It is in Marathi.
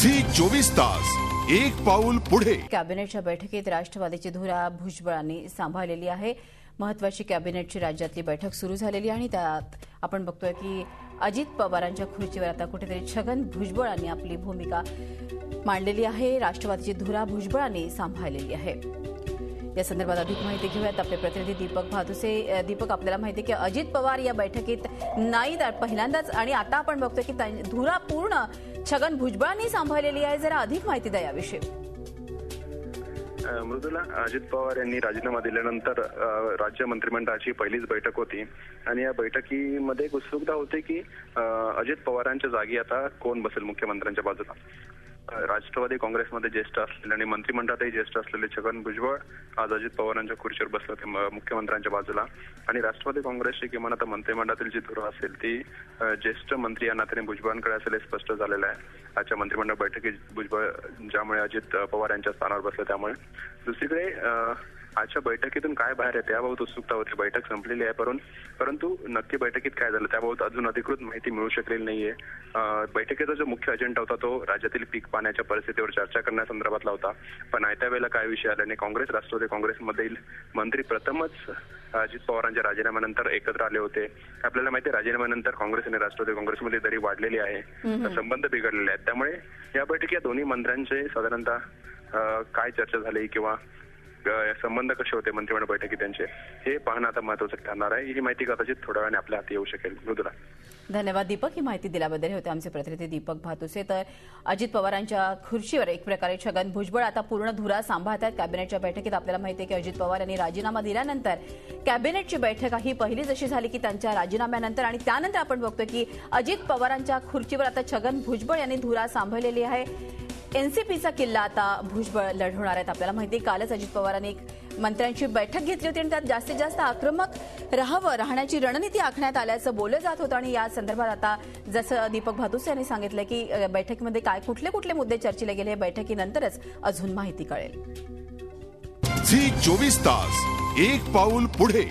झी 24 तास एक पाऊल पुढे। कॅबिनेटच्या बैठकीत राष्ट्रवादीची धुरा भुजबळांनी सांभाळलेली आहे। महत्त्वाची कॅबिनेटची राज्यातली बैठक सुरू झालेली आहे आणि त्यात आपण बघतोय की अजित पवारांच्या खुर्चीवर आता कुठेतरी छगन भुजबळांनी आपली भूमिका मांडलेली आहे। राष्ट्रवादीची धुरा भुजबळांनी सांभाळलेली आहे। या संदर्भात अधिक माहिती घेऊयात आपले प्रतिनिधी दीपक भादुसे। दीपक, आपल्याला माहिती आहे की अजित पवार या बैठकीत नाही पहिल्यांदाच आणि आता आपण बघतोय की धुरा पूर्ण छगन भुजबळांनी सांभाळलेली आहे। जरा अधिक माहिती द्या याविषयी। मृदुला, अजित पवार यांनी राजीनामा दिल्यानंतर राज्य मंत्रिमंडळाची पहिलीच बैठक होती आणि या बैठकीमध्ये एक उत्सुकता होती की अजित पवारांच्या जागी आता कोण बसेल मुख्यमंत्र्यांच्या बाजूला। राष्ट्रवादी काँग्रेसमध्ये ज्येष्ठ असलेले आणि मंत्रिमंडळातही ज्येष्ठ असलेले छगन भुजबळ आज अजित पवारांच्या खुर्चीवर बसले होते मुख्यमंत्र्यांच्या बाजूला आणि राष्ट्रवादी काँग्रेसची किमान आता मंत्रिमंडळातील जी धुरा असेल ती ज्येष्ठ मंत्री या नात्याने भुजबळांकडे असेल हे स्पष्ट झालेलं आहे। आजच्या मंत्रिमंडळ बैठकीत भुजबळ ज्यामुळे अजित पवार यांच्या स्थानावर बसले त्यामुळे। दुसरीकडे आजच्या बैठकीतून काय बाहेर येते याबाबत उत्सुकता होती। बैठक संपलेली आहे परंतु नक्की बैठकीत काय झालं त्याबाबत अजून अधिकृत माहिती मिळू शकलेली नाहीये। बैठकीचा जो मुख्य अजेंडा होता तो राज्यातील पीक पाण्याच्या परिस्थितीवर चर्चा करण्यासंदर्भातला होता, पण आयत्या वेळेला काय विषय आल्याने काँग्रेस राष्ट्रवादी काँग्रेसमधील मंत्री प्रथमच अजित पवारांच्या राजीनाम्यानंतर एकत्र आले होते। आपल्याला माहिती आहे राजीनाम्यानंतर काँग्रेस आणि राष्ट्रवादी काँग्रेसमध्ये दरी वाढलेली आहे, संबंध बिघडलेले आहेत। त्यामुळे या बैठकीत या दोन्ही मंत्र्यांचे साधारणतः काय चर्चा झाली किंवा संबंध कसे होते मंत्रिमंडळ बैठकीत त्यांचे हे पाहणं आता महत्त्वाचं ठरणार आहे। ही माहिती कदाचित थोड्या वेळाने आपल्या हाती येऊ शकेल। मृदुला, धन्यवाद दीपक, ही माहिती दिल्याबद्दल। होते आमचे प्रतिनिधी दीपक भादुसे। तर अजित पवारांच्या खुर्चीवर एक प्रकारे छगन भुजबळ आता पूर्ण धुरा सांभाळतात। कॅबिनेटच्या बैठकीत आपल्याला माहिती आहे की अजित पवार यांनी राजीनामा दिल्यानंतर कॅबिनेटची बैठक ही पहिलीच अशी झाली की त्यांच्या राजीनाम्यानंतर आणि त्यानंतर आपण बघतोय की अजित पवारांच्या खुर्चीवर आता छगन भुजबळ यांनी धुरा सांभाळलेली आहे। एनसीपीचा किल्ला आता भुजबळ लढवणार आहेत। आपल्याला माहिती आहे कालच अजित पवारांनी एक मंत्र्यांची बैठक घेतली होती आणि त्यात जास्तीत जास्त आक्रमक राहण्याची रणनीती आखण्यात आल्याचं बोललं जात होतं आणि या संदर्भात आता जसं दीपक भादुसे यांनी सांगितलं की बैठकीमध्ये काय कुठले मुद्दे चर्चेले गेले बैठकीनंतरच अजून माहिती कळेल। झी 24 तास एक पाऊल पुढे।